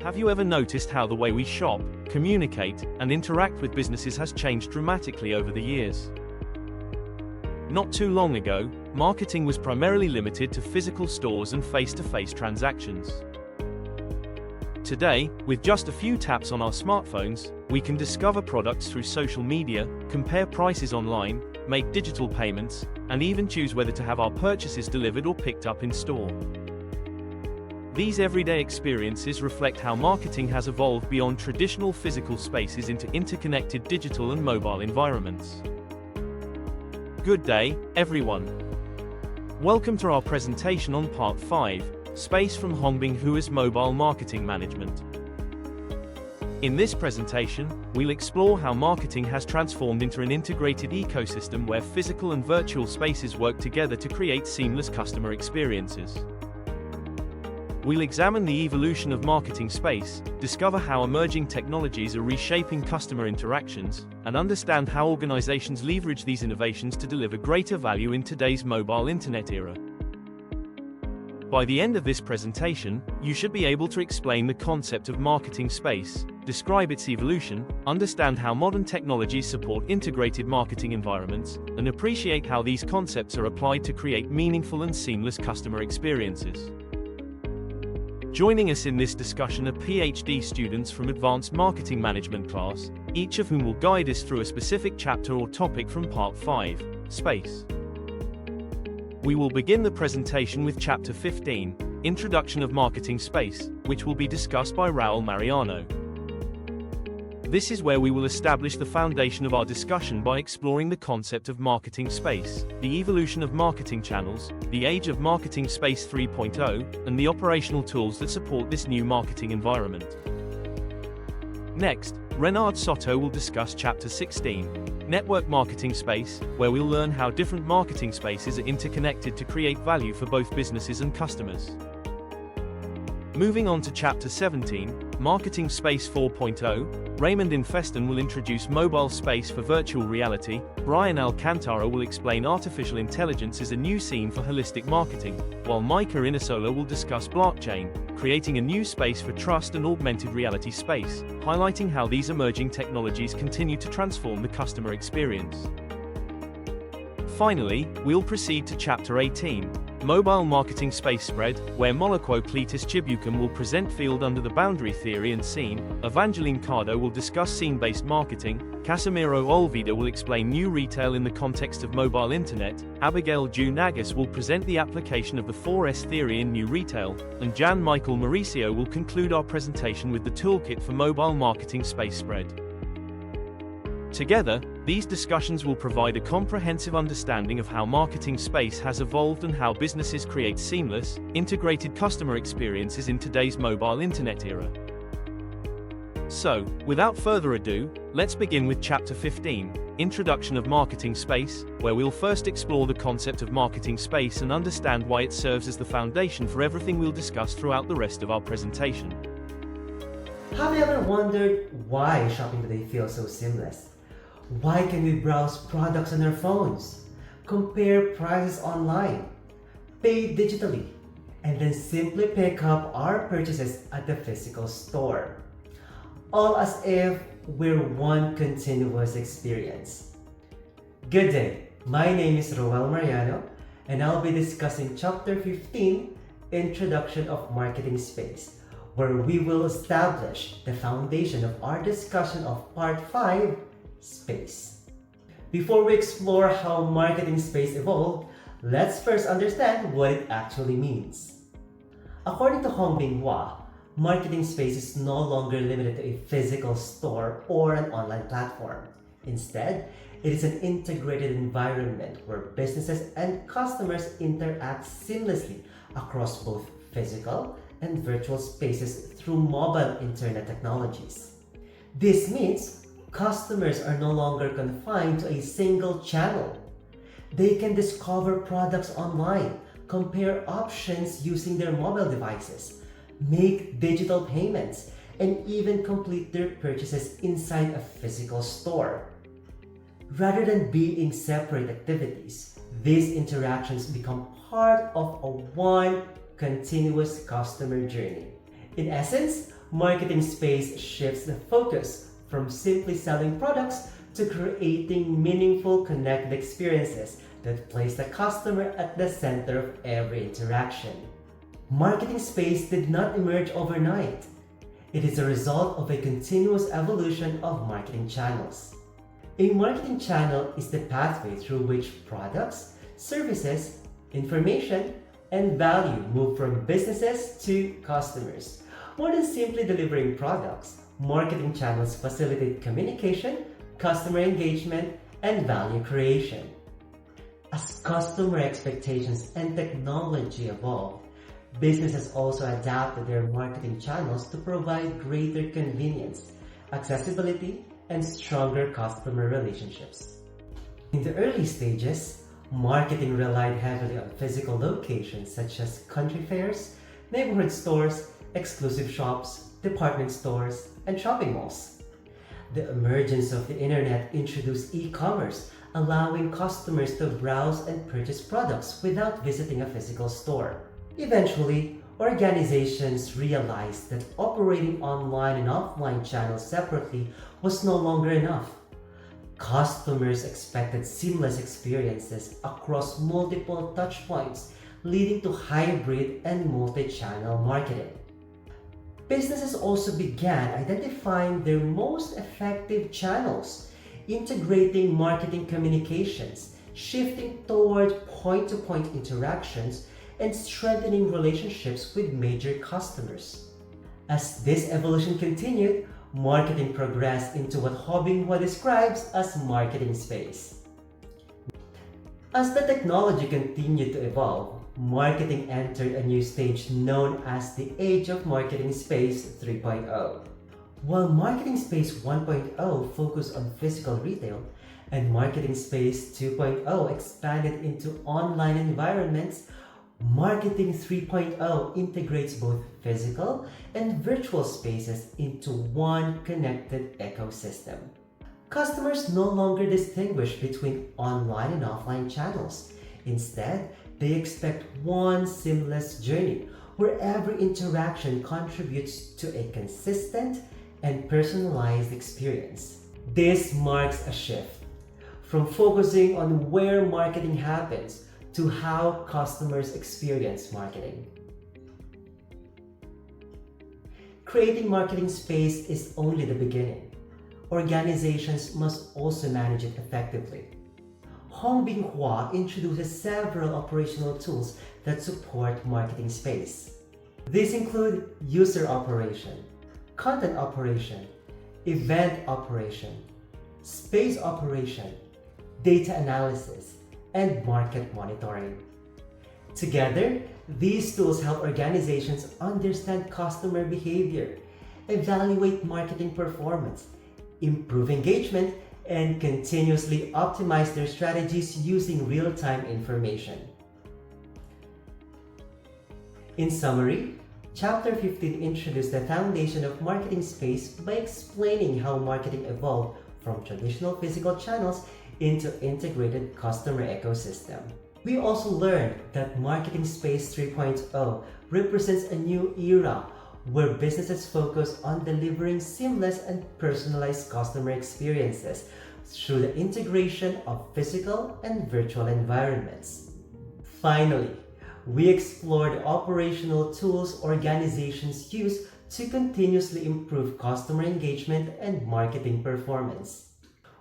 Have you ever noticed how the way we shop, communicate, and interact with businesses has changed dramatically over the years? Not too long ago, marketing was primarily limited to physical stores and face-to-face transactions. Today, with just a few taps on our smartphones, we can discover products through social media, compare prices online, make digital payments, and even choose whether to have our purchases delivered or picked up in store. These everyday experiences reflect how marketing has evolved beyond traditional physical spaces into interconnected digital and mobile environments. Good day, everyone. Welcome to our presentation on Part 5, Space from Hongbing Hua's Mobile Marketing Management. In this presentation, we'll explore how marketing has transformed into an integrated ecosystem where physical and virtual spaces work together to create seamless customer experiences. We'll examine the evolution of marketing space, discover how emerging technologies are reshaping customer interactions, and understand how organizations leverage these innovations to deliver greater value in today's mobile internet era. By the end of this presentation, you should be able to explain the concept of marketing space, describe its evolution, understand how modern technologies support integrated marketing environments, and appreciate how these concepts are applied to create meaningful and seamless customer experiences. Joining us in this discussion are PhD students from Advanced Marketing Management class, each of whom will guide us through a specific chapter or topic from Part 5, Space. We will begin the presentation with Chapter 15, Introduction of Marketing Space, which will be discussed by Raul Mariano. This is where we will establish the foundation of our discussion by exploring the concept of marketing space, the evolution of marketing channels, the age of marketing space 3.0, and the operational tools that support this new marketing environment. Next, Renard Soto will discuss Chapter 16, Network Marketing Space, where we'll learn how different marketing spaces are interconnected to create value for both businesses and customers. Moving on to Chapter 17, Marketing Space 4.0, Raymond Infeston will introduce mobile space for virtual reality, Brian Alcantara will explain artificial intelligence as a new scene for holistic marketing, while Micah Inasola will discuss blockchain, creating a new space for trust and augmented reality space, highlighting how these emerging technologies continue to transform the customer experience. Finally, we'll proceed to Chapter 18, Mobile Marketing Space Spread, where Molokwo Cletus Chibukum will present Field Under the Boundary Theory and Scene, Evangeline Cardo will discuss scene-based marketing, Casimiro Olvida will explain new retail in the context of mobile internet, Abigail Ju Nagas will present the application of the 4S theory in new retail, and Jan Michael Mauricio will conclude our presentation with the toolkit for mobile marketing space spread. Together, these discussions will provide a comprehensive understanding of how marketing space has evolved and how businesses create seamless, integrated customer experiences in today's mobile internet era. So, without further ado, let's begin with Chapter 15, Introduction of Marketing Space, where we'll first explore the concept of marketing space and understand why it serves as the foundation for everything we'll discuss throughout the rest of our presentation. Have you ever wondered why shopping today feels so seamless? Why can we browse products on our phones, compare prices online, pay digitally, and then simply pick up our purchases at the physical store? All as if we're one continuous experience. Good day, my name is Raul Mariano, and I'll be discussing Chapter 15, Introduction of Marketing Space, where we will establish the foundation of our discussion of Part 5, Space. Before we explore how marketing space evolved, let's first understand what it actually means. According to Hongbing Hua, marketing space is no longer limited to a physical store or an online platform. Instead, it is an integrated environment where businesses and customers interact seamlessly across both physical and virtual spaces through mobile internet technologies. This means customers are no longer confined to a single channel. They can discover products online, compare options using their mobile devices, make digital payments, and even complete their purchases inside a physical store. Rather than being separate activities, these interactions become part of a one continuous customer journey. In essence, Marketing Space shifts the focus from simply selling products to creating meaningful connected experiences that place the customer at the center of every interaction. Marketing Space did not emerge overnight. It is a result of a continuous evolution of marketing channels. A marketing channel is the pathway through which products, services, information, and value move from businesses to customers. More than simply delivering products, marketing channels facilitate communication, customer engagement, and value creation. As customer expectations and technology evolve, businesses also adapted their marketing channels to provide greater convenience, accessibility, and stronger customer relationships. In the early stages, marketing relied heavily on physical locations such as country fairs, neighborhood stores, exclusive shops, department stores, and shopping malls. The emergence of the internet introduced e-commerce, allowing customers to browse and purchase products without visiting a physical store. Eventually, organizations realized that operating online and offline channels separately was no longer enough. Customers expected seamless experiences across multiple touchpoints, leading to hybrid and multi-channel marketing. Businesses also began identifying their most effective channels, integrating marketing communications, shifting toward point-to-point interactions, and strengthening relationships with major customers. As this evolution continued, marketing progressed into what Hobinghua describes as marketing space. As the technology continued to evolve, marketing entered a new stage known as the Age of Marketing Space 3.0. While Marketing Space 1.0 focused on physical retail, and Marketing Space 2.0 expanded into online environments, Marketing 3.0 integrates both physical and virtual spaces into one connected ecosystem. Customers no longer distinguish between online and offline channels. Instead, they expect one seamless journey where every interaction contributes to a consistent and personalized experience. This marks a shift from focusing on where marketing happens to how customers experience marketing. Creating marketing space is only the beginning. Organizations must also manage it effectively. Hobinghua introduces several operational tools that support marketing space. These include user operation, content operation, event operation, space operation, data analysis, and market monitoring. Together, these tools help organizations understand customer behavior, evaluate marketing performance, improve engagement, and continuously optimize their strategies using real-time information. In summary, Chapter 15 introduced the foundation of marketing space by explaining how marketing evolved from traditional physical channels into integrated customer ecosystem. We also learned that Marketing Space 3.0 represents a new era where businesses focus on delivering seamless and personalized customer experiences through the integration of physical and virtual environments. Finally, we explored operational tools organizations use to continuously improve customer engagement and marketing performance.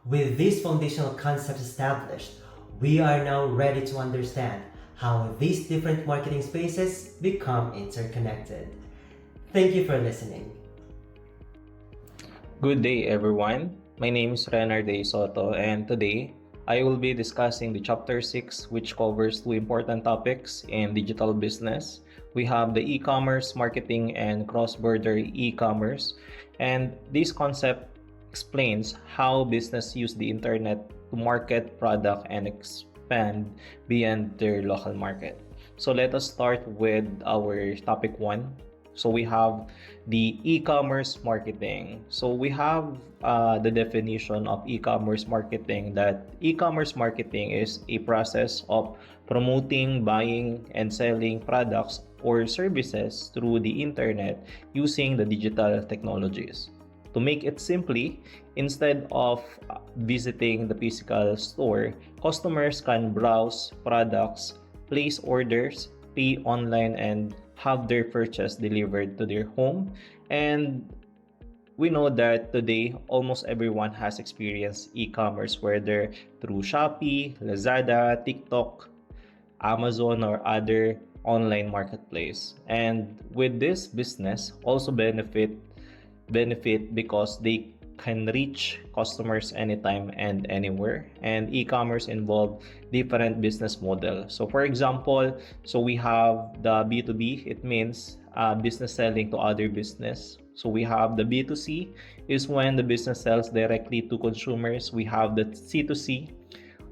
With these foundational concepts established, we are now ready to understand how these different marketing spaces become interconnected. Thank you for listening. Good day, everyone. My name is Renard De Soto, and today I will be discussing the Chapter 6, which covers two important topics in digital business. We have the e-commerce marketing and cross-border e-commerce, and this concept explains how business use the internet to market product and expand beyond their local market. So let us start with our topic 1. So we have the e-commerce marketing. So we have the definition of e-commerce marketing, that e-commerce marketing is a process of promoting, buying, and selling products or services through the internet using the digital technologies. To make it simply, instead of visiting the physical store, customers can browse products, place orders, pay online, and have their purchase delivered to their home. And we know that today almost everyone has experienced e-commerce, whether through Shopee, Lazada, TikTok, Amazon, or other online marketplace. And with this business also benefit because they can reach customers anytime and anywhere. And e-commerce involve different business model. So for example, we have the B2B. It means business selling to other business. So we have the B2C, is when the business sells directly to consumers. We have the C2C.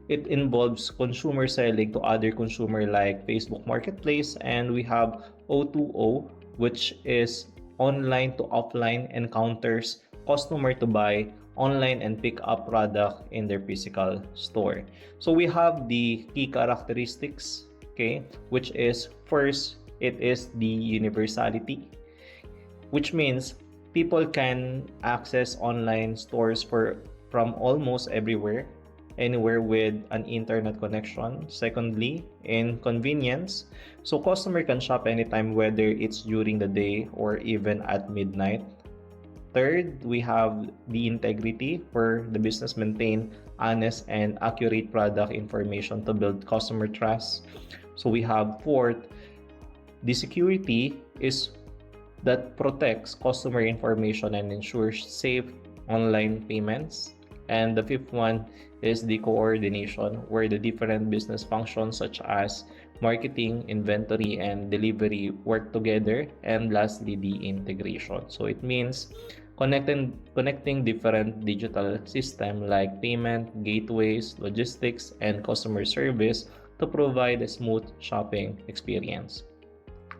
It involves consumer selling to other consumer like Facebook Marketplace. And we have O2O, which is online to offline, encounters customer to buy online and pick up product in their physical store. So we have the key characteristics, okay, which is first, it is the universality, which means people can access online stores from almost everywhere, anywhere with an internet connection. Secondly, in convenience, so customer can shop anytime, whether it's during the day or even at midnight. Third, we have the integrity, where the business maintain honest and accurate product information to build customer trust. So we have fourth, the security is that protects customer information and ensures safe online payments. And the fifth one is the coordination, where the different business functions such as marketing, inventory, and delivery work together. And lastly, the integration. So it means connecting different digital systems like payment, gateways, logistics, and customer service to provide a smooth shopping experience.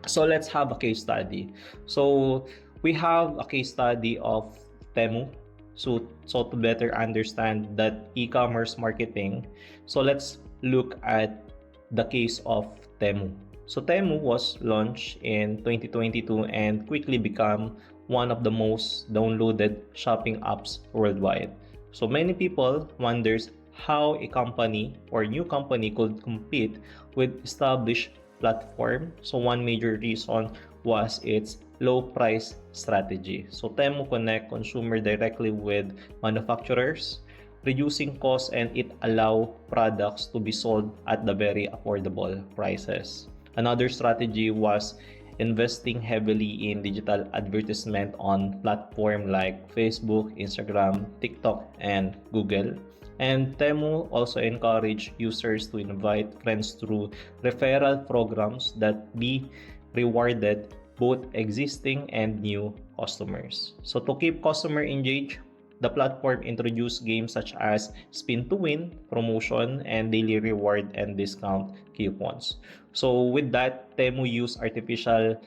So let's have a case study. So we have a case study of Temu. So to better understand that e-commerce marketing, so let's look at the case of Temu. So Temu was launched in 2022 and quickly become one of the most downloaded shopping apps worldwide. So many people wonders how a company or new company could compete with established platform. So one major reason was its low price strategy. So Temu connect consumer directly with manufacturers, reducing costs, and it allow products to be sold at the very affordable prices. Another strategy was investing heavily in digital advertisement on platforms like Facebook, Instagram, TikTok, and Google. And Temu also encourage users to invite friends through referral programs that be rewarded both existing and new customers. So to keep customer engaged, the platform introduced games such as Spin to Win, promotion, and daily reward and discount coupons. So with that, Temu used artificial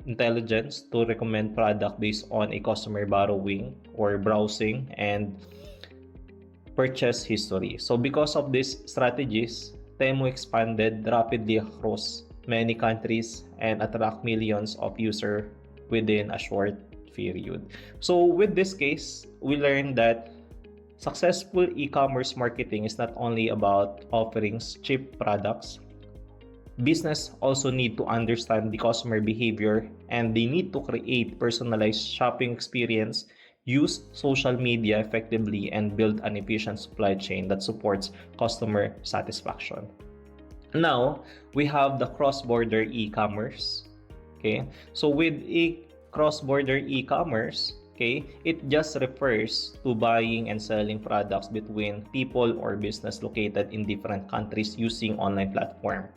intelligence to recommend product based on a customer borrowing or browsing and purchase history. So because of these strategies, Temu expanded rapidly across many countries and attract millions of users within a short period. So with this case, we learned that successful e-commerce marketing is not only about offering cheap products. Business also need to understand the customer behavior, and they need to create personalized shopping experience, use social media effectively, and build an efficient supply chain that supports customer satisfaction. Now, we have the cross-border e-commerce. Okay, so with cross-border e-commerce, okay, it just refers to buying and selling products between people or business located in different countries using online platform.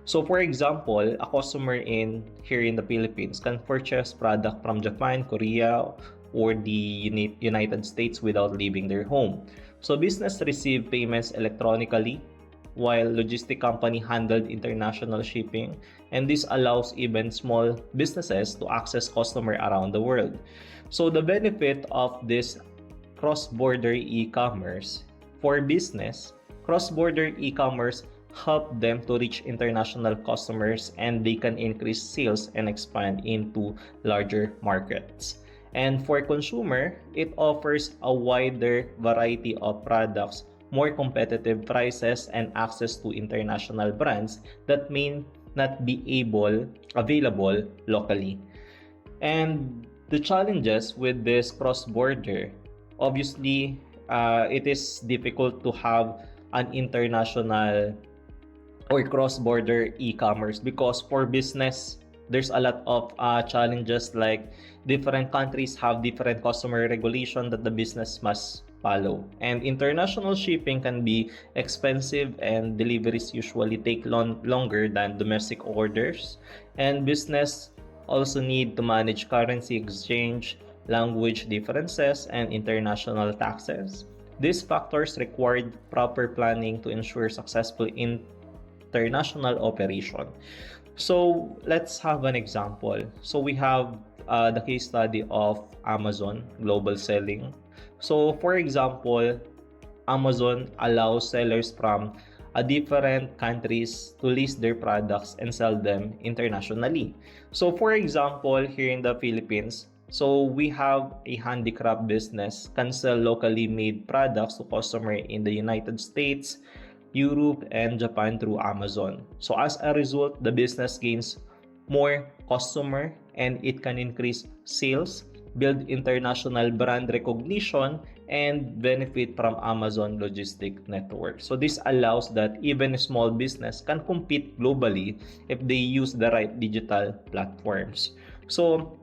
So for example, a customer here in the Philippines can purchase product from Japan, Korea, or the United States without leaving their home. So business receive payments electronically, while logistic company handled international shipping, and this allows even small businesses to access customer around the world. So the benefit of this cross-border e-commerce for business, cross-border e-commerce help them to reach international customers, and they can increase sales and expand into larger markets. And for consumer, it offers a wider variety of products, more competitive prices, and access to international brands that may not be available locally. And the challenges with this cross-border, obviously, it is difficult to have an international or cross-border e-commerce because for business, there's a lot of challenges like different countries have different customer regulation that the business must follow. And international shipping can be expensive and deliveries usually take longer than domestic orders. And business also need to manage currency exchange, language differences, and international taxes. These factors required proper planning to ensure successful international operation. So let's have an example. So we have the case study of Amazon global selling. So for example, Amazon allows sellers from different countries to list their products and sell them internationally. So for example, here in the Philippines, so we have a handicraft business can sell locally made products to customers in the United States, Europe, and Japan through Amazon. So as a result, the business gains more customer and it can increase sales, build international brand recognition, and benefit from Amazon logistic network. So this allows that even a small business can compete globally if they use the right digital platforms. So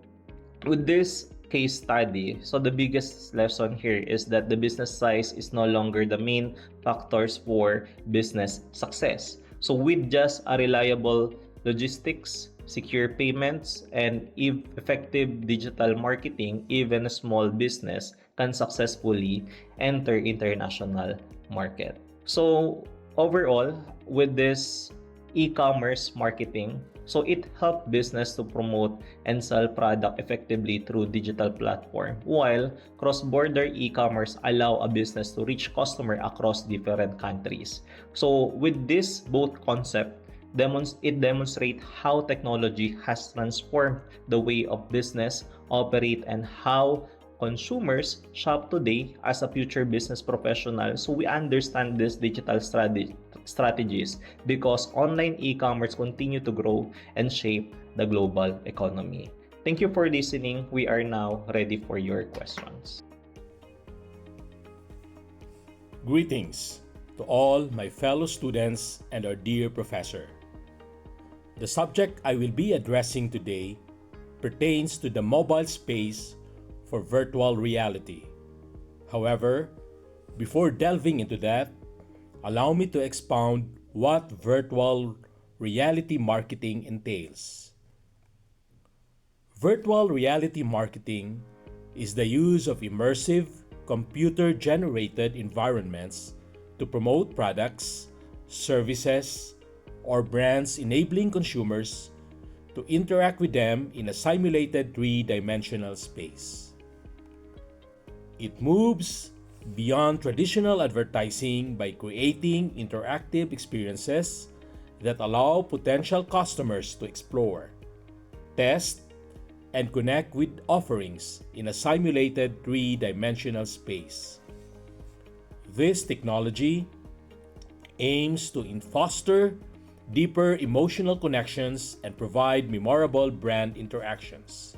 with this case study, so the biggest lesson here is that the business size is no longer the main factors for business success. So with just a reliable logistics, secure payments, and effective digital marketing, even a small business can successfully enter international market. So overall, with this e-commerce marketing, so it helped business to promote and sell product effectively through digital platform, while cross-border e-commerce allow a business to reach customer across different countries. So with this both concept, it demonstrates how technology has transformed the way of business operate and how consumers shop today as a future business professional. So we understand this digital strategies because online e-commerce continue to grow and shape the global economy. Thank you for listening. We are now ready for your questions. Greetings to all my fellow students and our dear professor. The subject I will be addressing today pertains to the mobile space for virtual reality. However, before delving into that, allow me to expound what virtual reality marketing entails. Virtual reality marketing is the use of immersive, computer-generated environments to promote products, services, or brands, enabling consumers to interact with them in a simulated three-dimensional space. It moves beyond traditional advertising by creating interactive experiences that allow potential customers to explore, test, and connect with offerings in a simulated three-dimensional space. This technology aims to foster deeper emotional connections and provide memorable brand interactions.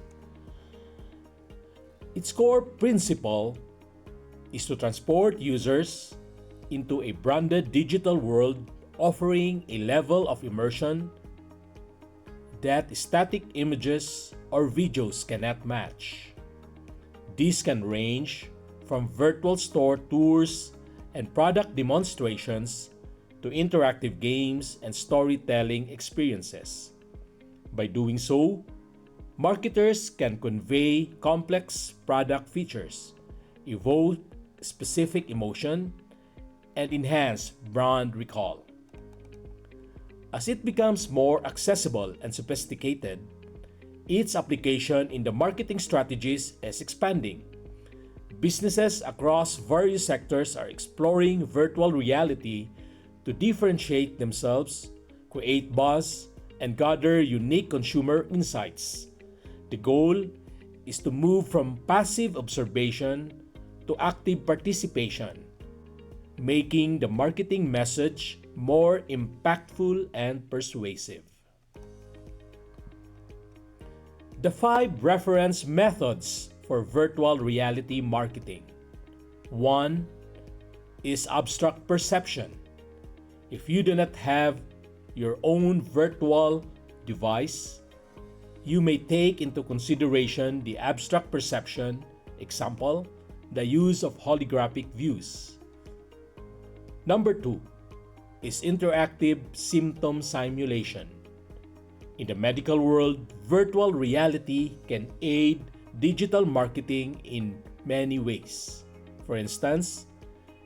Its core principle is to transport users into a branded digital world, offering a level of immersion that static images or videos cannot match. These can range from virtual store tours and product demonstrations to interactive games and storytelling experiences. By doing so, marketers can convey complex product features, evoke specific emotion, and enhance brand recall. As it becomes more accessible and sophisticated, its application in the marketing strategies is expanding. Businesses across various sectors are exploring virtual reality to differentiate themselves, create buzz, and gather unique consumer insights. The goal is to move from passive observation to active participation, making the marketing message more impactful and persuasive. The 5 reference methods for virtual reality marketing. 1 is abstract perception. If you do not have your own virtual device, you may take into consideration the abstract perception, example, the use of holographic views. Number 2 is interactive symptom simulation. In the medical world, virtual reality can aid digital marketing in many ways. For instance,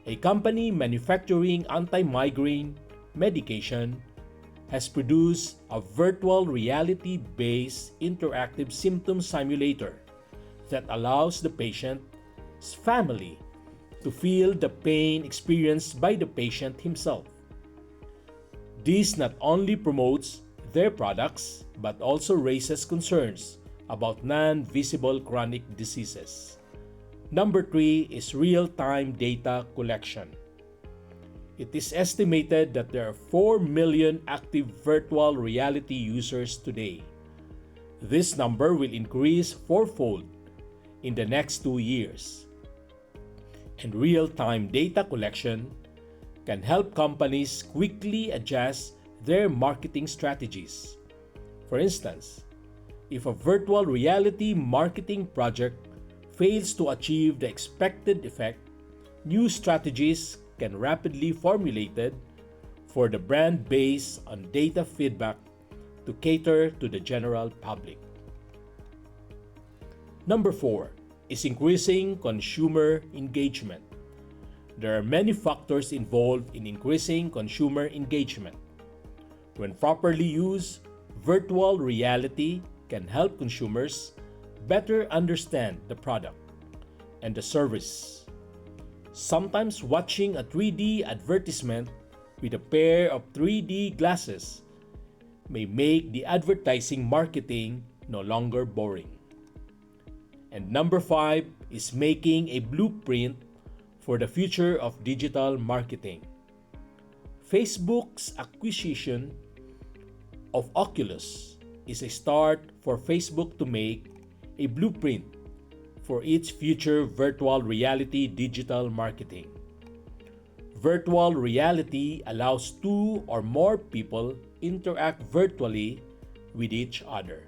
a company manufacturing anti-migraine medication has produced a virtual reality-based interactive symptom simulator that allows the patient's family to feel the pain experienced by the patient himself. This not only promotes their products but also raises concerns about non-visible chronic diseases. Number 3 is real-time data collection. It is estimated that there are 4 million active virtual reality users today. This number will increase fourfold in the next 2 years. And real-time data collection can help companies quickly adjust their marketing strategies. For instance, if a virtual reality marketing project fails to achieve the expected effect, new strategies can rapidly formulated for the brand based on data feedback to cater to the general public. Number 4 is increasing consumer engagement. There are many factors involved in increasing consumer engagement. When properly used, virtual reality can help consumers better understand the product and the service. Sometimes watching a 3D advertisement with a pair of 3D glasses may make the advertising marketing no longer boring. And number 5 is making a blueprint for the future of digital marketing. Facebook's acquisition of Oculus is a start for Facebook to make a blueprint for its future virtual reality digital marketing. Virtual reality allows 2 or more people interact virtually with each other.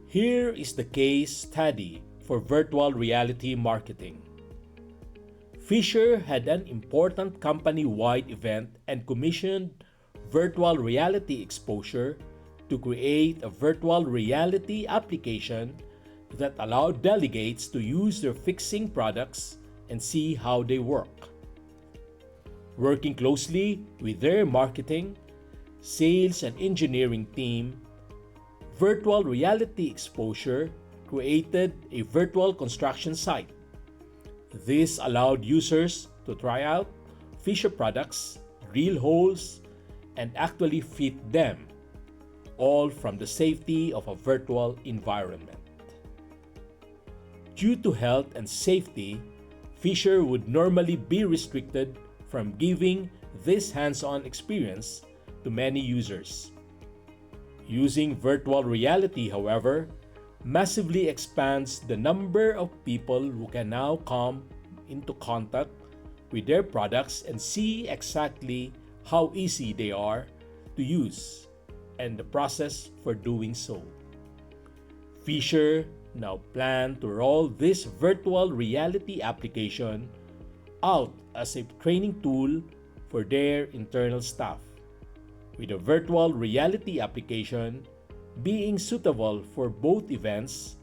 Here is the case study for virtual reality marketing. Fisher had an important company-wide event and commissioned virtual reality exposure to create a virtual reality application that allowed delegates to use their fixing products and see how they work. Working closely with their marketing, sales, and engineering team, virtual reality exposure created a virtual construction site. This allowed users to try out Fisher products, drill holes, and actually fit them, all from the safety of a virtual environment. Due to health and safety, Fisher would normally be restricted from giving this hands-on experience to many users. Using virtual reality, however, massively expands the number of people who can now come into contact with their products and see exactly how easy they are to use and the process for doing so. Fisher now plan to roll this virtual reality application out as a training tool for their internal staff, with a virtual reality application being suitable for both events,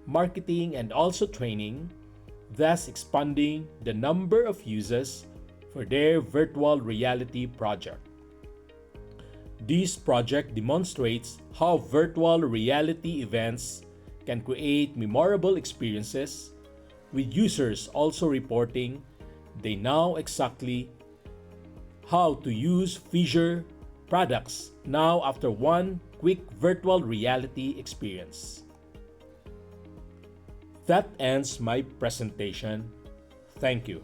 marketing, and also training, thus expanding the number of users for their virtual reality project. This project demonstrates how virtual reality events can create memorable experiences, with users also reporting they know exactly how to use Fissure products now after one quick virtual reality experience. That ends my presentation. Thank you.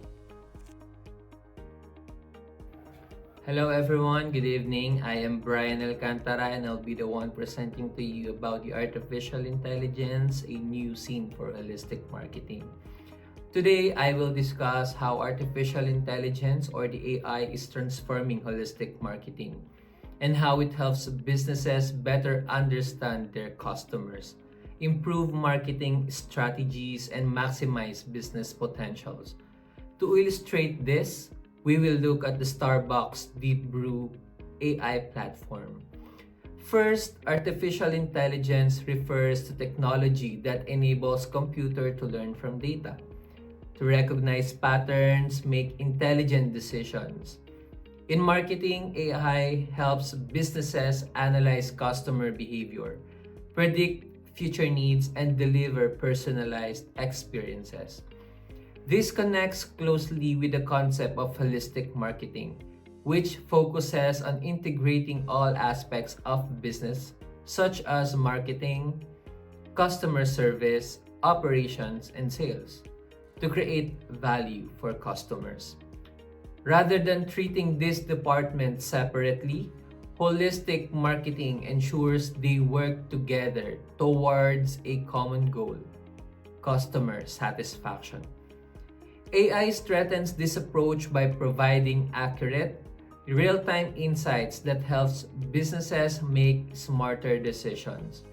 Hello everyone, good evening. I am Brian Alcantara and I'll be the one presenting to you about the artificial intelligence, a new scene for holistic marketing. Today, I will discuss how artificial intelligence or the AI is transforming holistic marketing and how it helps businesses better understand their customers, improve marketing strategies, and maximize business potentials. To illustrate this, we will look at the Starbucks Deep Brew AI platform. First, artificial intelligence refers to technology that enables computer to learn from data, to recognize patterns, make intelligent decisions. In marketing, AI helps businesses analyze customer behavior, predict future needs, and deliver personalized experiences. This connects closely with the concept of holistic marketing, which focuses on integrating all aspects of business, such as marketing, customer service, operations, and sales, to create value for customers. Rather than treating these departments separately, holistic marketing ensures they work together towards a common goal: customer satisfaction. AI strengthens this approach by providing accurate, real-time insights that helps businesses make smarter decisions.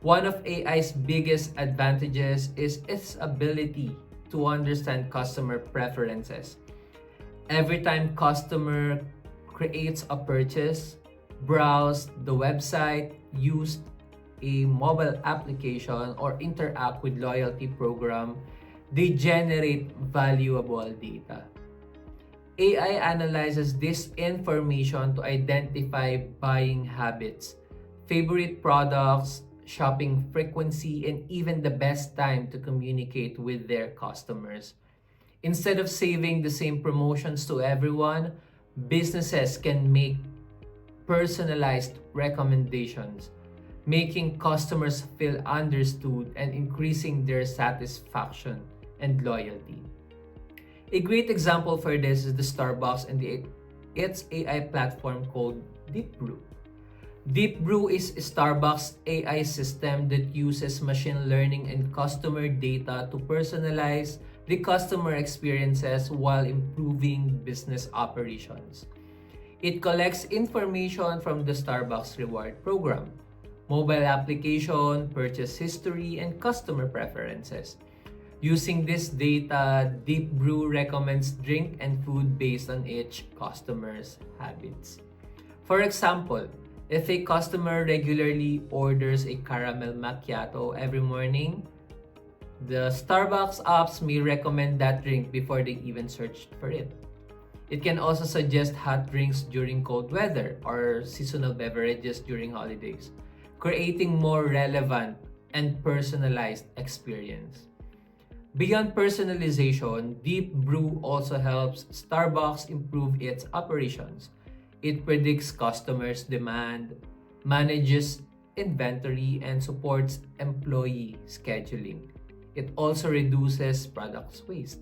One of AI's biggest advantages is its ability to understand customer preferences. Every time customer creates a purchase, browse the website, use a mobile application, or interact with loyalty program, they generate valuable data. AI analyzes this information to identify buying habits, favorite products, shopping frequency, and even the best time to communicate with their customers. Instead of saving the same promotions to everyone, businesses can make personalized recommendations, making customers feel understood and increasing their satisfaction and loyalty. A great example for this is the Starbucks and its AI platform called Deep Brew. Deep Brew is Starbucks' AI system that uses machine learning and customer data to personalize the customer experiences while improving business operations. It collects information from the Starbucks reward program, mobile application, purchase history, and customer preferences. Using this data, Deep Brew recommends drink and food based on each customer's habits. For example, if a customer regularly orders a caramel macchiato every morning, the Starbucks apps may recommend that drink before they even searched for it. It can also suggest hot drinks during cold weather or seasonal beverages during holidays, creating more relevant and personalized experience. Beyond personalization, Deep Brew also helps Starbucks improve its operations. It predicts customers' demand, manages inventory, and supports employee scheduling. It also reduces product waste.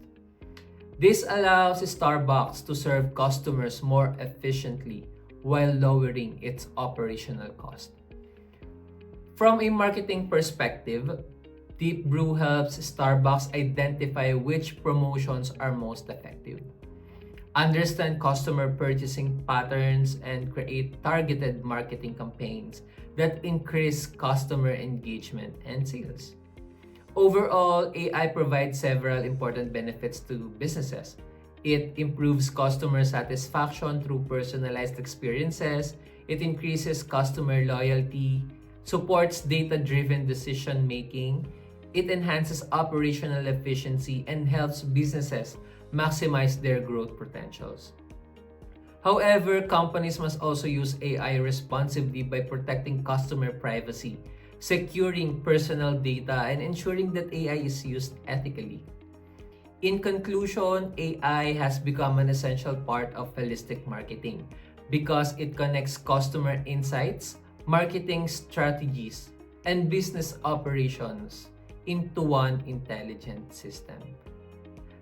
This allows Starbucks to serve customers more efficiently while lowering its operational cost. From a marketing perspective, Deep Brew helps Starbucks identify which promotions are most effective, understand customer purchasing patterns, and create targeted marketing campaigns that increase customer engagement and sales. Overall, AI provides several important benefits to businesses. It improves customer satisfaction through personalized experiences, it increases customer loyalty, supports data-driven decision-making, it enhances operational efficiency, and helps businesses maximize their growth potentials. However, companies must also use AI responsibly by protecting customer privacy, securing personal data, and ensuring that AI is used ethically. In conclusion, AI has become an essential part of holistic marketing because it connects customer insights, marketing strategies, and business operations into one intelligent system.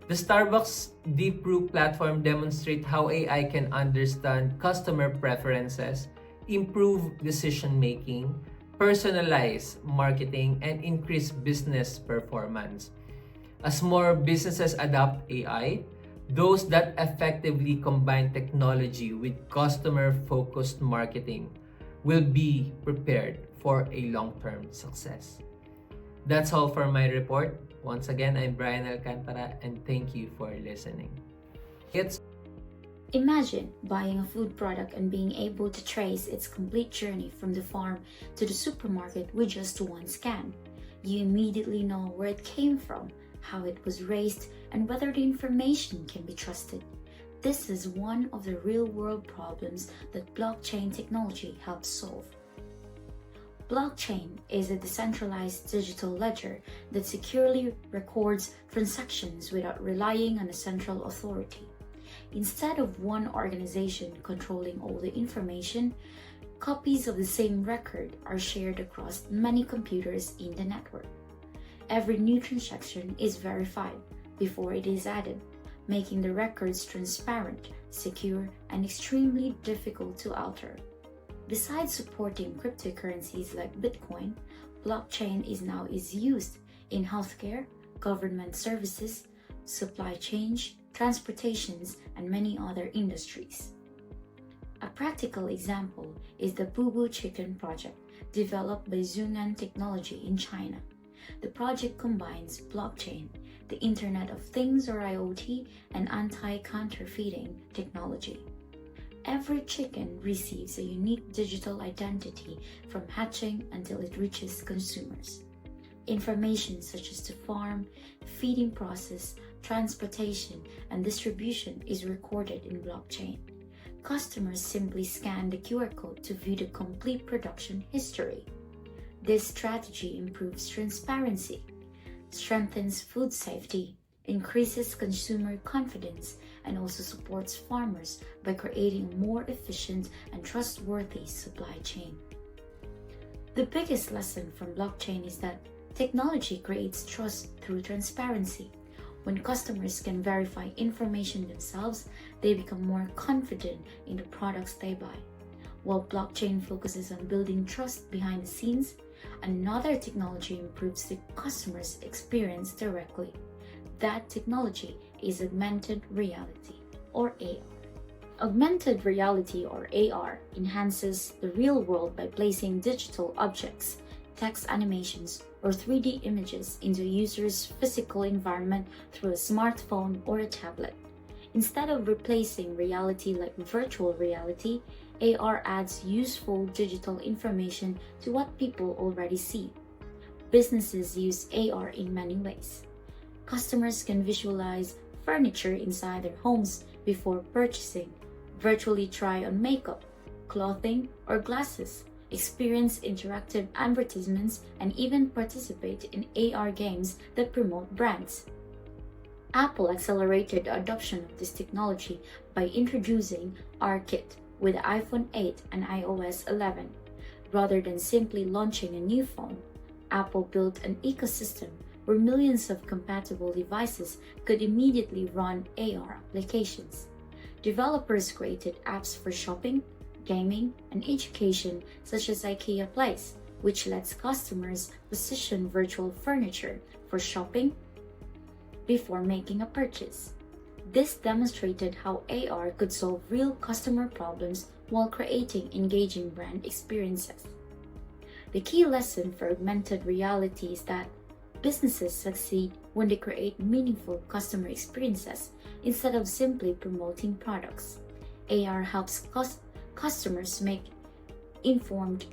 The Starbucks Deep Brew platform demonstrates how AI can understand customer preferences, improve decision making, personalize marketing, and increase business performance. As more businesses adopt AI, those that effectively combine technology with customer-focused marketing will be prepared for a long-term success. That's all for my report. Once again, I'm Brian Alcantara and thank you for listening. Imagine buying a food product and being able to trace its complete journey from the farm to the supermarket with just one scan. You immediately know where it came from, how it was raised, and whether the information can be trusted. This is one of the real-world problems that blockchain technology helps solve. Blockchain is a decentralized digital ledger that securely records transactions without relying on a central authority. Instead of one organization controlling all the information, copies of the same record are shared across many computers in the network. Every new transaction is verified before it is added, making the records transparent, secure, and extremely difficult to alter. Besides supporting cryptocurrencies like Bitcoin, blockchain is used in healthcare, government services, supply chain, transportations, and many other industries. A practical example is the Bubu Chicken project developed by Zhongyuan Technology in China. The project combines blockchain, the Internet of Things or IoT, and anti-counterfeiting technology. Every chicken receives a unique digital identity from hatching until it reaches consumers. Information such as the farm, feeding process, transportation, and distribution is recorded in blockchain. Customers simply scan the QR code to view the complete production history. This strategy improves transparency, strengthens food safety, increases consumer confidence, and also supports farmers by creating a more efficient and trustworthy supply chain. The biggest lesson from blockchain is that technology creates trust through transparency. When customers can verify information themselves, they become more confident in the products they buy. While blockchain focuses on building trust behind the scenes, another technology improves the customer's experience directly. That technology is augmented reality, or AR. Augmented reality, or AR, enhances the real world by placing digital objects, text animations, or 3D images into a user's physical environment through a smartphone or a tablet. Instead of replacing reality like virtual reality, AR adds useful digital information to what people already see. Businesses use AR in many ways. Customers can visualize furniture inside their homes before purchasing, virtually try on makeup, clothing, or glasses, experience interactive advertisements, and even participate in AR games that promote brands. Apple accelerated the adoption of this technology by introducing ARKit with the iPhone 8 and iOS 11. Rather than simply launching a new phone, Apple built an ecosystem where millions of compatible devices could immediately run AR applications. Developers created apps for shopping, gaming, and education such as IKEA Place, which lets customers position virtual furniture for shopping before making a purchase. This demonstrated how AR could solve real customer problems while creating engaging brand experiences. The key lesson for augmented reality is that businesses succeed when they create meaningful customer experiences instead of simply promoting products. AR helps customers make informed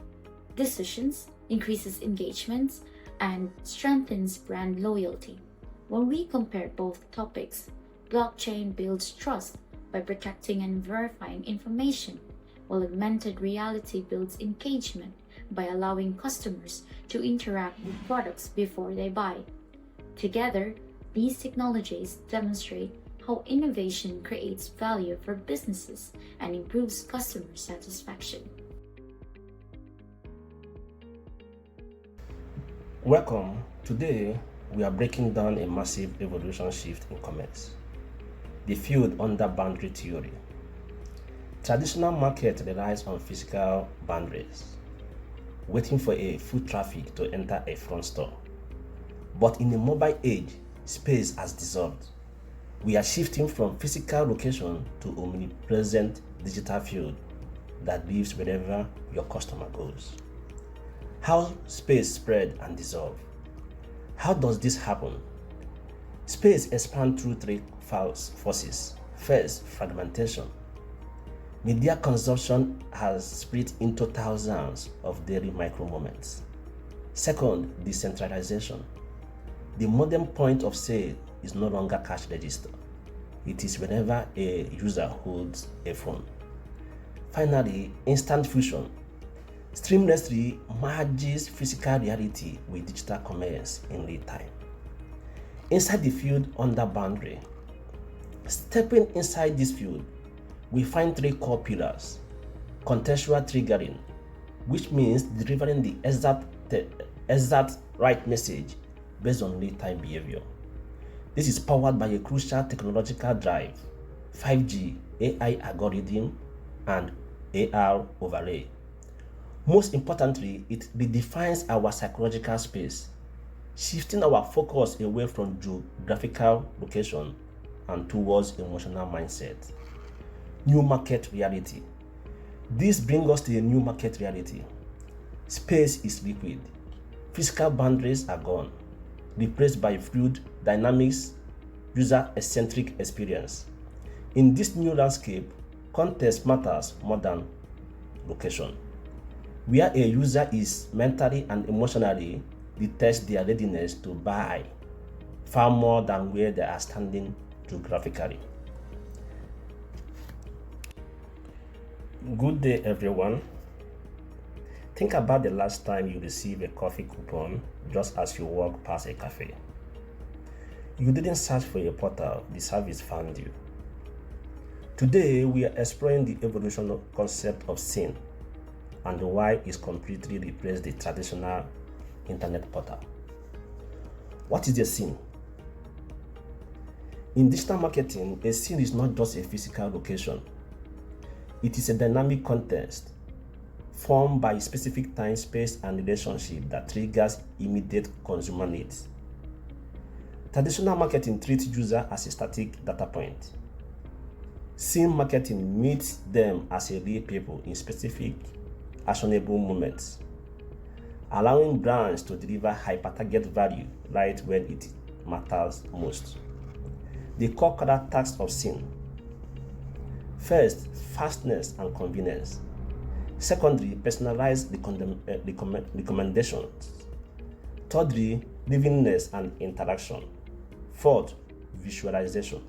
decisions, increases engagement, and strengthens brand loyalty. When we compare both topics, blockchain builds trust by protecting and verifying information, while augmented reality builds engagement by allowing customers to interact with products before they buy. Together, These technologies demonstrate how innovation creates value for businesses and improves customer satisfaction. Welcome. Today, we are breaking down a massive evolution shift in commerce, the field under boundary theory. Traditional market relies on physical boundaries, waiting for a foot traffic to enter a front store. But in the mobile age, space has dissolved. We are shifting from physical location to omnipresent digital field that lives wherever your customer goes. How space spread and dissolve? How does this happen? Space expands through three forces. First, fragmentation. Media consumption has split into thousands of daily micro moments. Second, decentralization. The modern point of sale is no longer cash register. It is whenever a user holds a phone. Finally, instant fusion. Streamlessly merges physical reality with digital commerce in real time. Inside the field under boundary. Stepping inside this field, we find three core pillars. Contextual triggering, which means delivering the exact right message based on real-time behavior. This is powered by a crucial technological drive, 5G, AI algorithm, and AR overlay. Most importantly, it redefines our psychological space, shifting our focus away from geographical location and towards emotional mindset. New market reality. This brings us to a new market reality. Space is liquid. Physical boundaries are gone, replaced by fluid dynamics, user-centric experience. In this new landscape, context matters more than location. Where a user is mentally and emotionally detects their readiness to buy far more than where they are standing geographically. Good day, everyone. Think about the last time you received a coffee coupon just as you walk past a cafe. You didn't search for a portal, the service found you. Today, we are exploring the evolutionary concept of SIN and why it's completely replaced the traditional internet portal. What is a SIN? In digital marketing, a SIN is not just a physical location. It is a dynamic context formed by specific time, space, and relationship that triggers immediate consumer needs. Traditional marketing treats user as a static data point. SIN marketing meets them as a real people in specific, actionable moments, allowing brands to deliver hyper-target value right when it matters most. The core characteristics of SIN. First, fastness and convenience. Secondly, personalized recommendations. Thirdly, liveliness and interaction. Fourth, visualization.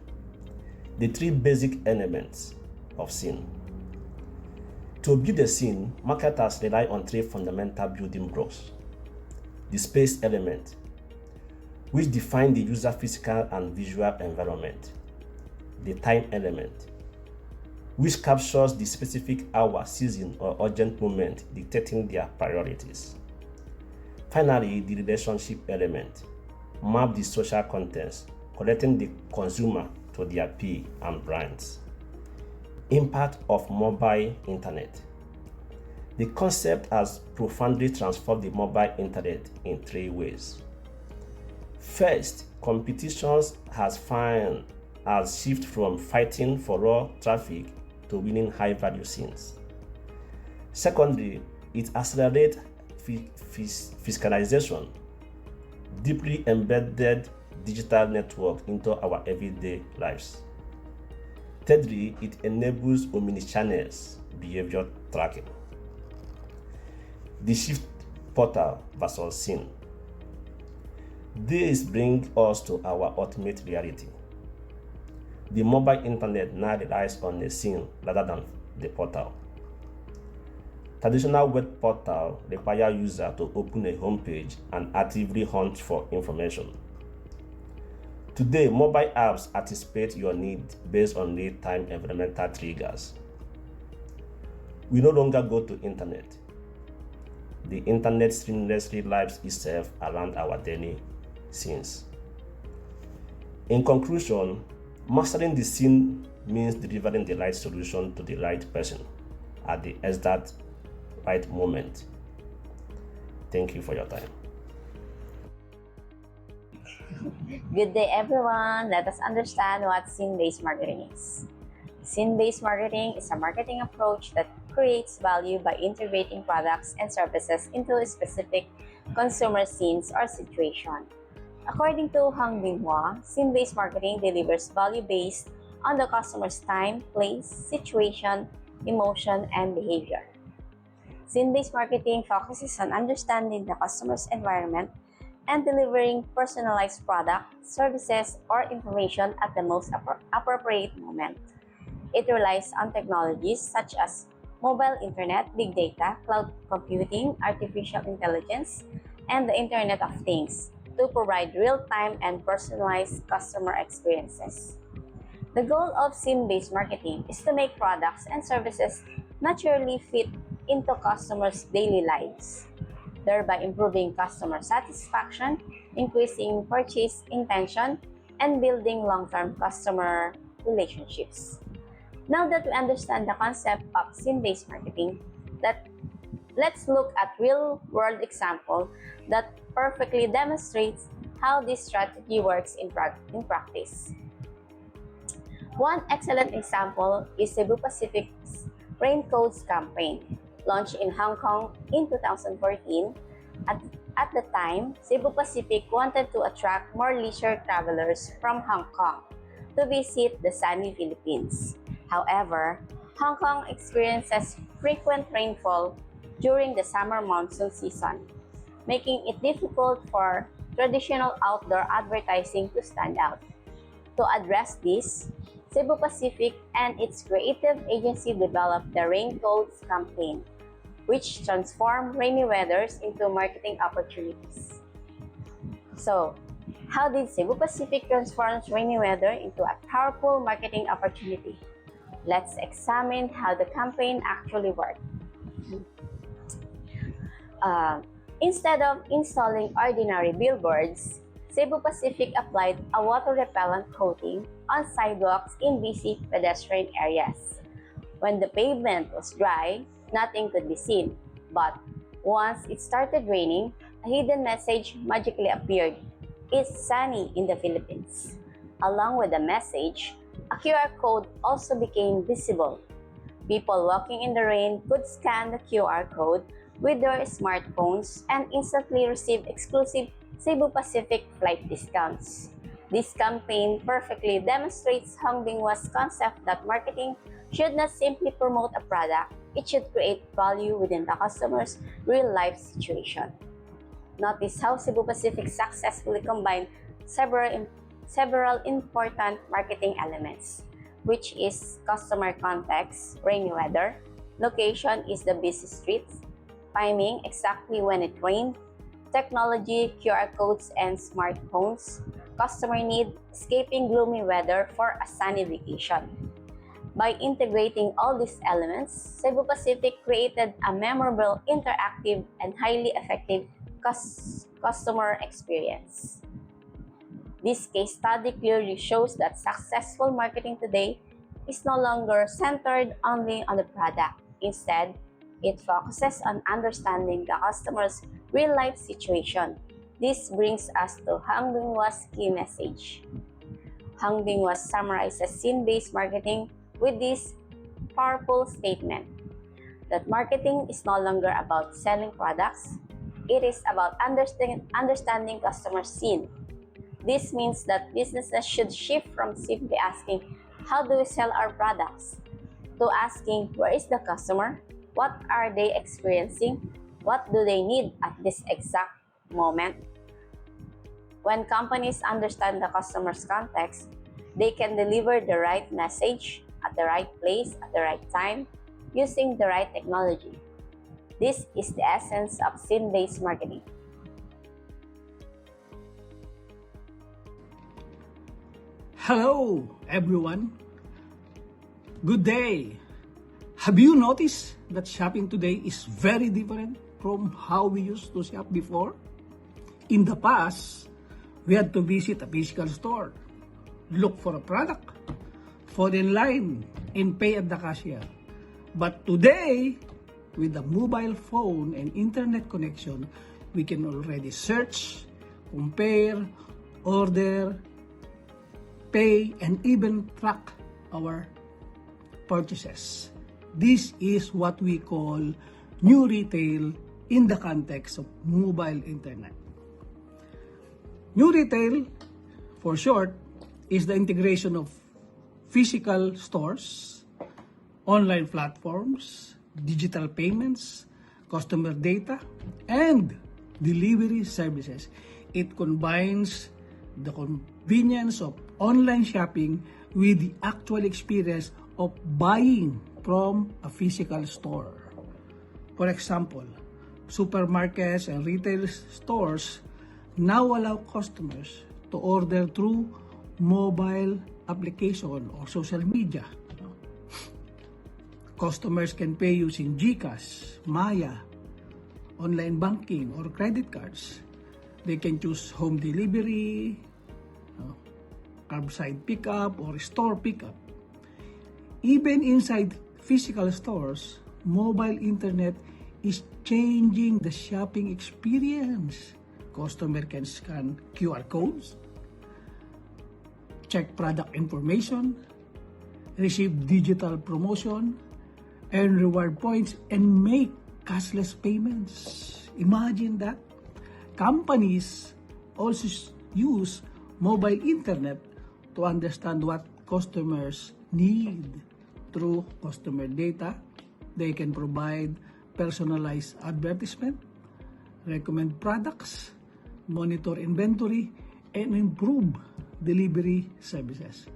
The three basic elements of SIN. To build a SIN, marketers rely on three fundamental building blocks. The space element, which defines the user physical and visual environment. The time element, which captures the specific hour, season, or urgent moment dictating their priorities. Finally, the relationship element, map the social context, connecting the consumer to their peer and brands. Impact of mobile internet. The concept has profoundly transformed the mobile internet in three ways. First, competitions has shifted from fighting for raw traffic to winning high-value SINs. Secondly, it accelerates physicalization, deeply embedded digital network into our everyday lives. Thirdly, it enables omnichannel behavior tracking. The shift portal versus SIN. This brings us to our ultimate reality. The mobile internet now relies on a SIN rather than the portal. Traditional web portal require user to open a home page and actively hunt for information. Today, mobile apps anticipate your need based on real-time environmental triggers. We no longer go to internet. The internet seamlessly lives itself around our daily scenes. In conclusion, mastering the scene means delivering the right solution to the right person at the exact right moment. Thank you for your time. Good day, everyone. Let us understand what scene-based marketing is. Scene-based marketing is a marketing approach that creates value by integrating products and services into a specific consumer scenes or situation. According to Hang Binghua, scene-based marketing delivers value based on the customer's time, place, situation, emotion, and behavior. Scene-based marketing focuses on understanding the customer's environment and delivering personalized products, services, or information at the most appropriate moment. It relies on technologies such as mobile internet, big data, cloud computing, artificial intelligence, and the Internet of Things to provide real-time and personalized customer experiences. The goal of scene-based marketing is to make products and services naturally fit into customers' daily lives, thereby improving customer satisfaction, increasing purchase intention, and building long-term customer relationships. Now that we understand the concept of scene-based marketing, let's look at real-world example that perfectly demonstrates how this strategy works in practice. One excellent example is Cebu Pacific's Raincoats campaign, launched in Hong Kong in 2014. At the time, Cebu Pacific wanted to attract more leisure travelers from Hong Kong to visit the sunny Philippines. However, Hong Kong experiences frequent rainfall during the summer monsoon season, making it difficult for traditional outdoor advertising to stand out. To address this, Cebu Pacific and its creative agency developed the Raincoats campaign, which transformed rainy weathers into marketing opportunities. So, how did Cebu Pacific transform rainy weather into a powerful marketing opportunity? Let's examine how the campaign actually worked. Instead of installing ordinary billboards, Cebu Pacific applied a water-repellent coating on sidewalks in busy pedestrian areas. When the pavement was dry, nothing could be seen. But once it started raining, a hidden message magically appeared. It's sunny in the Philippines. Along with the message, a QR code also became visible. People walking in the rain could scan the QR code with their smartphones and instantly receive exclusive Cebu Pacific flight discounts. This campaign perfectly demonstrates Hang Binghua's concept that marketing should not simply promote a product, it should create value within the customer's real-life situation. Notice how Cebu Pacific successfully combined several important marketing elements, which is customer context, rainy weather, location is the busy streets, timing, exactly when it rained, technology, QR codes and smartphones, customer need, escaping gloomy weather for a sunny vacation. By integrating all these elements, Cebu Pacific created a memorable, interactive, and highly effective customer experience. This case study clearly shows that successful marketing today is no longer centered only on the product. Instead, it focuses on understanding the customer's real-life situation. This brings us to Hang Binghua's key message. Hang Binghua summarizes scene-based marketing with this powerful statement that marketing is no longer about selling products, it is about understanding customer scene. This means that businesses should shift from simply asking, how do we sell our products, to asking, where is the customer? What are they experiencing? What do they need at this exact moment? When companies understand the customer's context, they can deliver the right message at the right place at the right time using the right technology. This is the essence of scene-based marketing. Hello, everyone. Good day. Have you noticed that shopping today is very different from how we used to shop before? In the past, we had to visit a physical store, look for a product, fall in line, and pay at the cashier. But today, with a mobile phone and internet connection, we can already search, compare, order, pay, and even track our purchases. This is what we call new retail in the context of mobile internet. New retail, for short, is the integration of physical stores, online platforms, digital payments, customer data, and delivery services. It combines the convenience of online shopping with the actual experience of buying from a physical store. For example, supermarkets and retail stores now allow customers to order through mobile application or social media. Customers can pay using GCash, Maya, online banking, or credit cards. They can choose home delivery, curbside pickup, or store pickup. Even inside physical stores, mobile internet is changing the shopping experience. Customer can scan QR codes, check product information, receive digital promotion, earn reward points, and make cashless payments. Imagine that. Companies also use mobile internet to understand what customers need. Through customer data, they can provide personalized advertisement, recommend products, monitor inventory, and improve delivery services.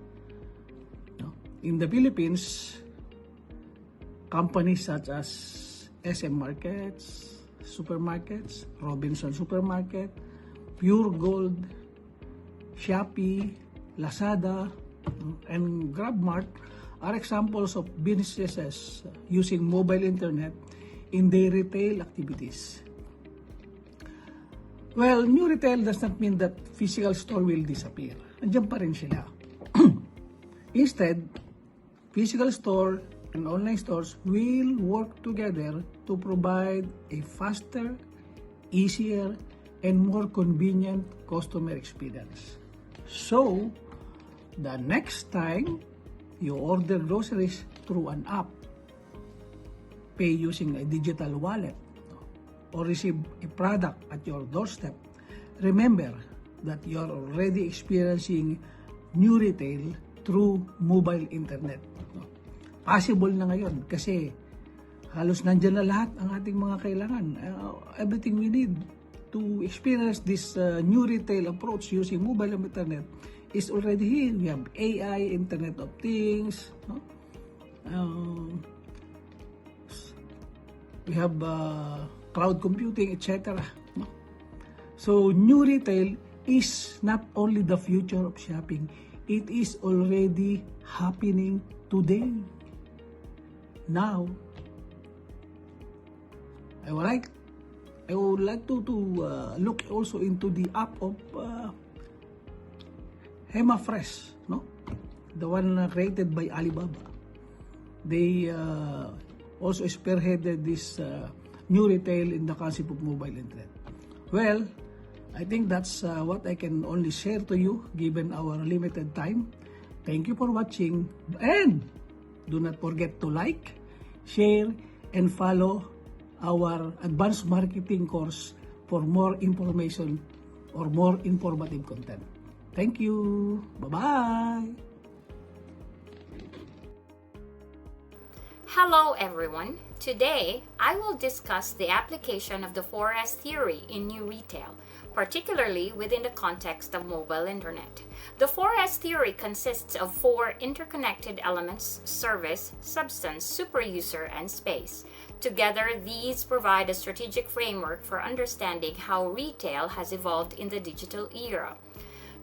In the Philippines, companies such as SM Markets, Supermarkets, Robinson Supermarket, Pure Gold, Shopee, Lazada, and GrabMart are examples of businesses using mobile internet in their retail activities. Well, new retail does not mean that physical store will disappear. Nandiyan pa rin sila. Instead, physical store and online stores will work together to provide a faster, easier, and more convenient customer experience. So, the next time you order groceries through an app, pay using a digital wallet, or receive a product at your doorstep, remember that you are already experiencing new retail through mobile internet. Possible na ngayon kasi halos nandyan na lahat ang ating mga kailangan. Everything we need to experience this new retail approach using mobile internet is already here. We have AI, Internet of Things, we have cloud computing, etc. So, new retail is not only the future of shopping, it is already happening today. Now, I would like to look also into the app of HemaFresh, the one created by Alibaba. They also spearheaded this new retail in the concept of mobile internet. Well, I think that's what I can only share to you given our limited time. Thank you for watching, and do not forget to like, share, and follow our advanced marketing course for more information or more informative content. Thank you. Bye-bye. Hello everyone. Today, I will discuss the application of the 4S theory in new retail, particularly within the context of mobile internet. The 4S theory consists of 4 interconnected elements: service, substance, superuser, and space. Together, these provide a strategic framework for understanding how retail has evolved in the digital era.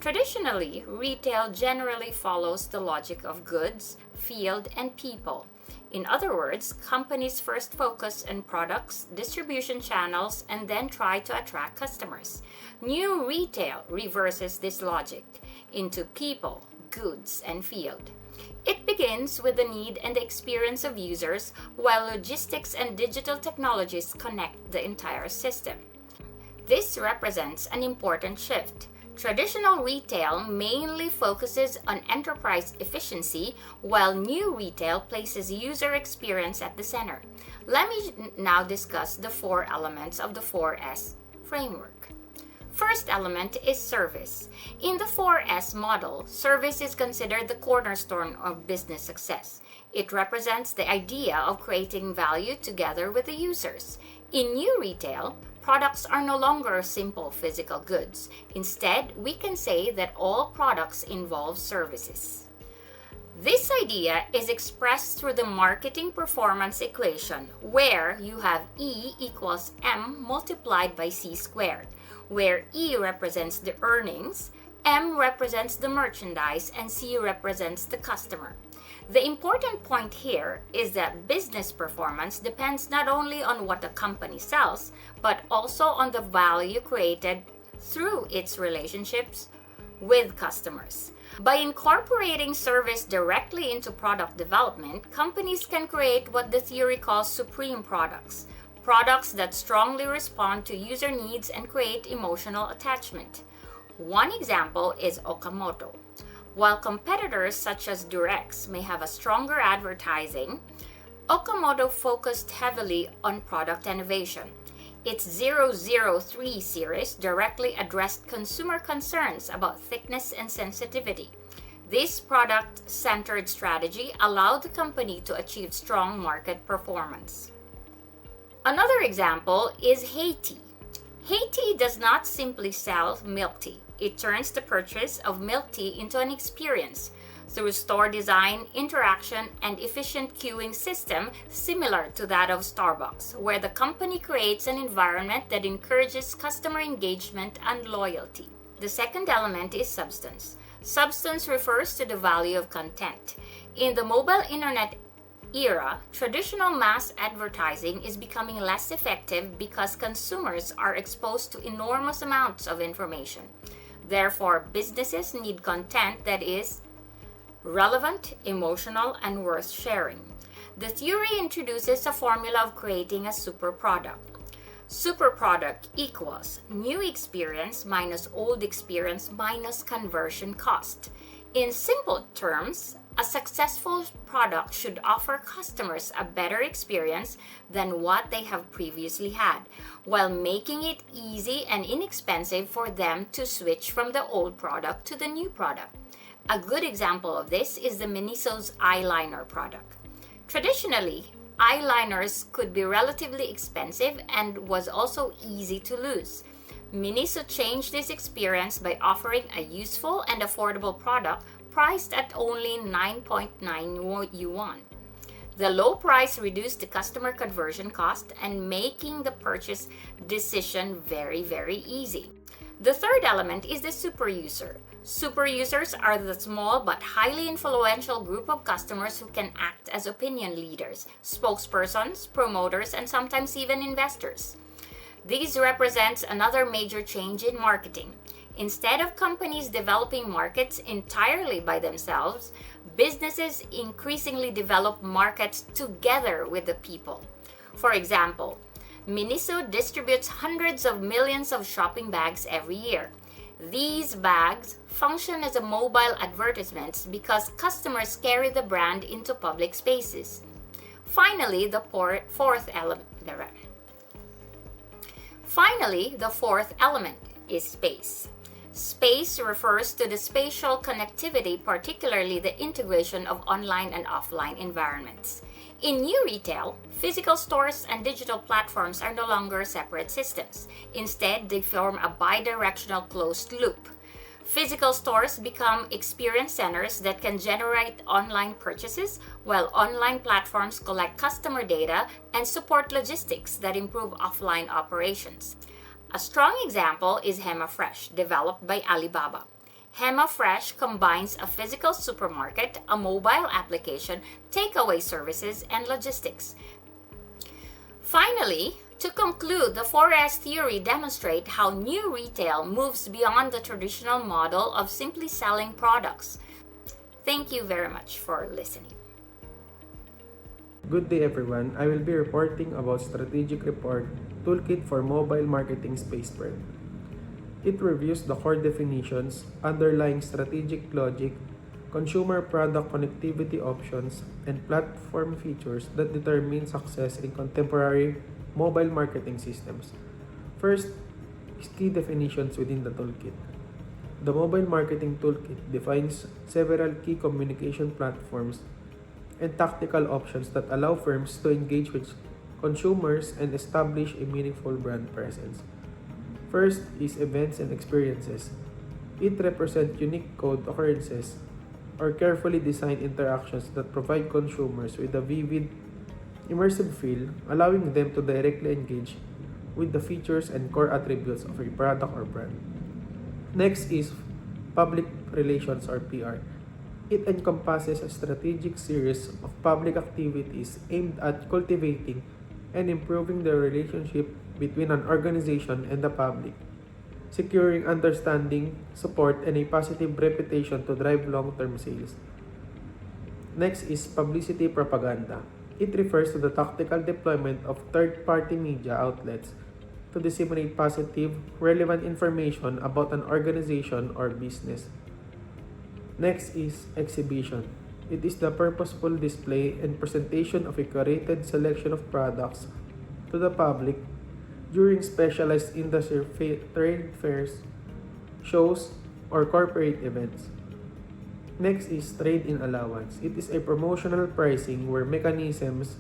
Traditionally, retail generally follows the logic of goods, field, and people. In other words, companies first focus on products, distribution channels, and then try to attract customers. New retail reverses this logic into people, goods, and field. It begins with the need and the experience of users, while logistics and digital technologies connect the entire system. This represents an important shift. Traditional retail mainly focuses on enterprise efficiency, while new retail places user experience at the center. Let me now discuss the 4 elements of the 4S framework. First element is service. In the 4S model, service is considered the cornerstone of business success. It represents the idea of creating value together with the users. In new retail, products are no longer simple physical goods. Instead, we can say that all products involve services. This idea is expressed through the marketing performance equation, where you have E equals M multiplied by C squared, where E represents the earnings, M represents the merchandise, and C represents the customer. The important point here is that business performance depends not only on what a company sells, but also on the value created through its relationships with customers. By incorporating service directly into product development, companies can create what the theory calls supreme products, products that strongly respond to user needs and create emotional attachment. One example is Okamoto. While competitors such as Durex may have a stronger advertising, Okamoto focused heavily on product innovation. Its 003 series directly addressed consumer concerns about thickness and sensitivity. This product-centered strategy allowed the company to achieve strong market performance. Another example is Hey-Tea. Hey-Tea does not simply sell milk tea. It turns the purchase of milk tea into an experience through store design, interaction, and efficient queuing system similar to that of Starbucks, where the company creates an environment that encourages customer engagement and loyalty. The second element is substance. Substance refers to the value of content. In the mobile internet era, traditional mass advertising is becoming less effective because consumers are exposed to enormous amounts of information. Therefore, businesses need content that is relevant, emotional, and worth sharing. The theory introduces a formula of creating a super product. Super product equals new experience minus old experience minus conversion cost. In simple terms, a successful product should offer customers a better experience than what they have previously had, while making it easy and inexpensive for them to switch from the old product to the new product. A good example of this is the Miniso's eyeliner product. Traditionally, eyeliners could be relatively expensive and was also easy to lose. Miniso changed this experience by offering a useful and affordable product priced at only 9.9 yuan. The low price reduced the customer conversion cost and making the purchase decision very, very easy. The third element is the super user. Super users are the small but highly influential group of customers who can act as opinion leaders, spokespersons, promoters, and sometimes even investors. These represent another major change in marketing. Instead of companies developing markets entirely by themselves, businesses increasingly develop markets together with the people. For example, Miniso distributes hundreds of millions of shopping bags every year. These bags function as a mobile advertisements because customers carry the brand into public spaces. Finally, the fourth element is space. Space refers to the spatial connectivity, particularly the integration of online and offline environments. In new retail, physical stores and digital platforms are no longer separate systems. Instead, they form a bidirectional closed loop. Physical stores become experience centers that can generate online purchases, while online platforms collect customer data and support logistics that improve offline operations. A strong example is HemaFresh, developed by Alibaba. HemaFresh combines a physical supermarket, a mobile application, takeaway services, and logistics. Finally, to conclude, the 4S theory demonstrates how new retail moves beyond the traditional model of simply selling products. Thank you very much for listening. Good day everyone. I will be reporting about Strategic Report Toolkit for Mobile Marketing Space Spread. It reviews the core definitions, underlying strategic logic, consumer product connectivity options, and platform features that determine success in contemporary mobile marketing systems. First is key definitions within the toolkit. The Mobile Marketing Toolkit defines several key communication platforms and tactical options that allow firms to engage with consumers and establish a meaningful brand presence. First is events and experiences. It represents unique code occurrences or carefully designed interactions that provide consumers with a vivid, immersive feel, allowing them to directly engage with the features and core attributes of a product or brand. Next is public relations or PR. It encompasses a strategic series of public activities aimed at cultivating and improving the relationship between an organization and the public, securing understanding, support, and a positive reputation to drive long-term sales. Next is publicity propaganda. It refers to the tactical deployment of third-party media outlets to disseminate positive, relevant information about an organization or business. Next is exhibition. It is the purposeful display and presentation of a curated selection of products to the public during specialized industry trade fairs, shows, or corporate events. Next is trade-in allowance. It is a promotional pricing where mechanisms,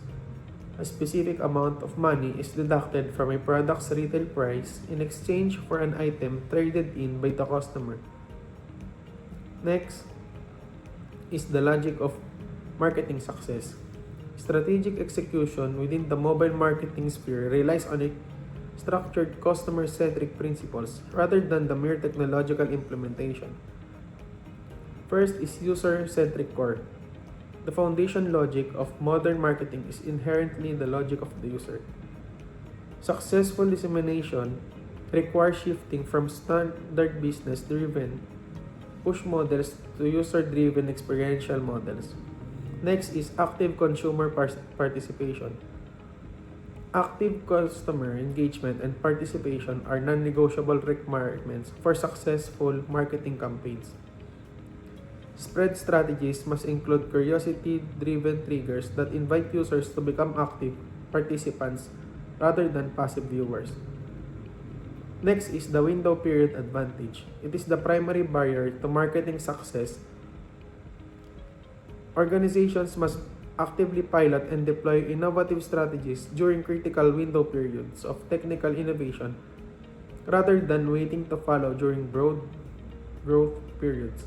a specific amount of money is deducted from a product's retail price in exchange for an item traded in by the customer. Next is the logic of marketing success. Strategic execution within the mobile marketing sphere relies on a structured customer-centric principles rather than the mere technological implementation. First is user-centric core. The foundation logic of modern marketing is inherently the logic of the user. Successful dissemination requires shifting from standard business-driven push models to user-driven experiential models. Next is active consumer participation. Active customer engagement and participation are non-negotiable requirements for successful marketing campaigns. Spread strategies must include curiosity-driven triggers that invite users to become active participants rather than passive viewers. Next is the window period advantage. It is the primary barrier to marketing success. Organizations must actively pilot and deploy innovative strategies during critical window periods of technical innovation rather than waiting to follow during broad growth periods.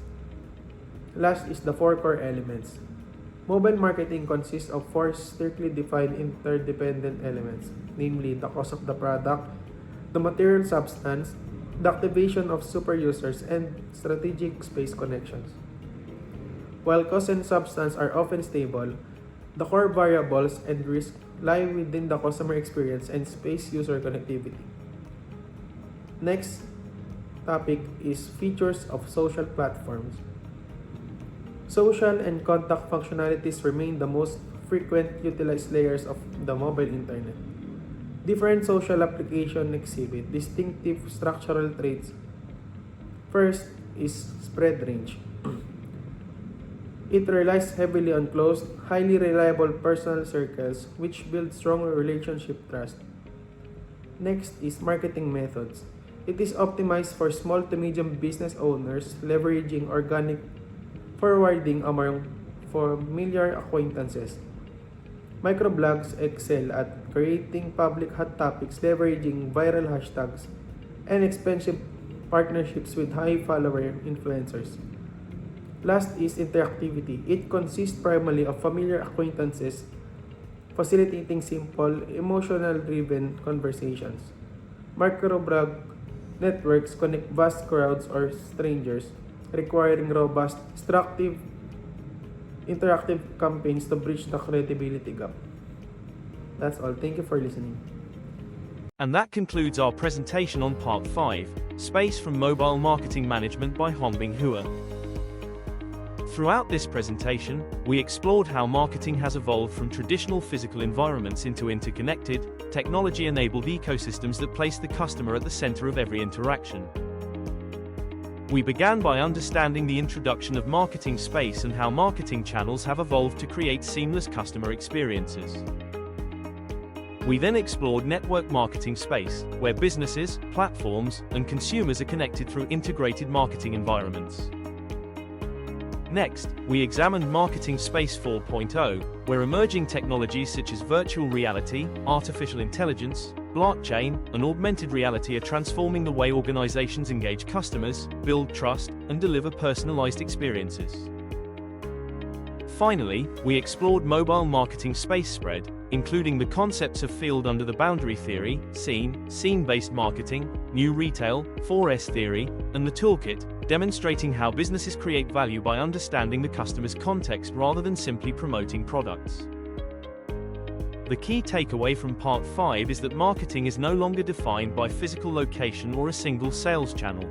Last is the 4 core elements. Mobile marketing consists of 4 strictly defined interdependent elements, namely the cost of the product, the material substance, the activation of super users, and strategic space connections. While cost and substance are often stable, the core variables and risk lie within the customer experience and space user connectivity. Next topic is features of social platforms. Social and contact functionalities remain the most frequent utilized layers of the mobile internet. Different social applications exhibit distinctive structural traits. First is spread range. It relies heavily on closed, highly reliable personal circles which build strong relationship trust. Next is marketing methods. It is optimized for small to medium business owners leveraging organic forwarding among familiar acquaintances. Microblogs excel at creating public hot topics leveraging viral hashtags and expensive partnerships with high follower influencers. Last is interactivity. It consists primarily of familiar acquaintances, facilitating simple, emotional-driven conversations. Microblog networks connect vast crowds or strangers, requiring robust, interactive campaigns to bridge the credibility gap. That's all. Thank you for listening. And that concludes our presentation on Part 5, Space from Mobile Marketing Management by Hongbing Hua. Throughout this presentation, we explored how marketing has evolved from traditional physical environments into interconnected, technology-enabled ecosystems that place the customer at the center of every interaction. We began by understanding the introduction of marketing space and how marketing channels have evolved to create seamless customer experiences. We then explored network marketing space, where businesses, platforms, and consumers are connected through integrated marketing environments. Next, we examined Marketing Space 4.0, where emerging technologies such as virtual reality, artificial intelligence, blockchain, and augmented reality are transforming the way organizations engage customers, build trust, and deliver personalized experiences. Finally, we explored mobile marketing space spread, including the concepts of field under the boundary theory, scene-based marketing, new retail, 4S theory, and the toolkit, demonstrating how businesses create value by understanding the customer's context rather than simply promoting products. The key takeaway from Part 5 is that marketing is no longer defined by physical location or a single sales channel.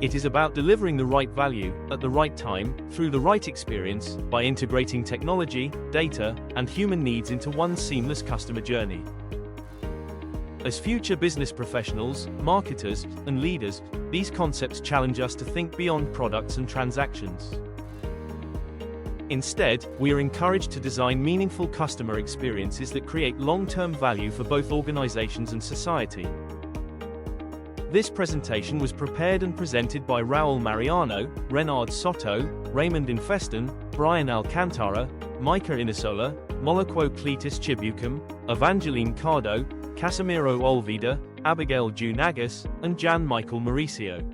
It is about delivering the right value, at the right time, through the right experience, by integrating technology, data, and human needs into one seamless customer journey. As future business professionals, marketers, and leaders, these concepts challenge us to think beyond products and transactions. Instead, we are encouraged to design meaningful customer experiences that create long-term value for both organizations and society. This presentation was prepared and presented by Raul Mariano, Renard Soto, Raymond Infeston, Brian Alcantara, Micah Inisola, Moloquo Cletus Chibucum, Evangeline Cardo, Casimiro Olvida, Abigail Junagas, and Jan Michael Mauricio.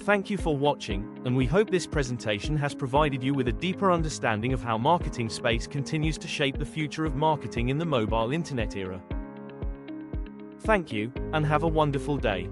Thank you for watching, and we hope this presentation has provided you with a deeper understanding of how marketing space continues to shape the future of marketing in the mobile internet era. Thank you, and have a wonderful day.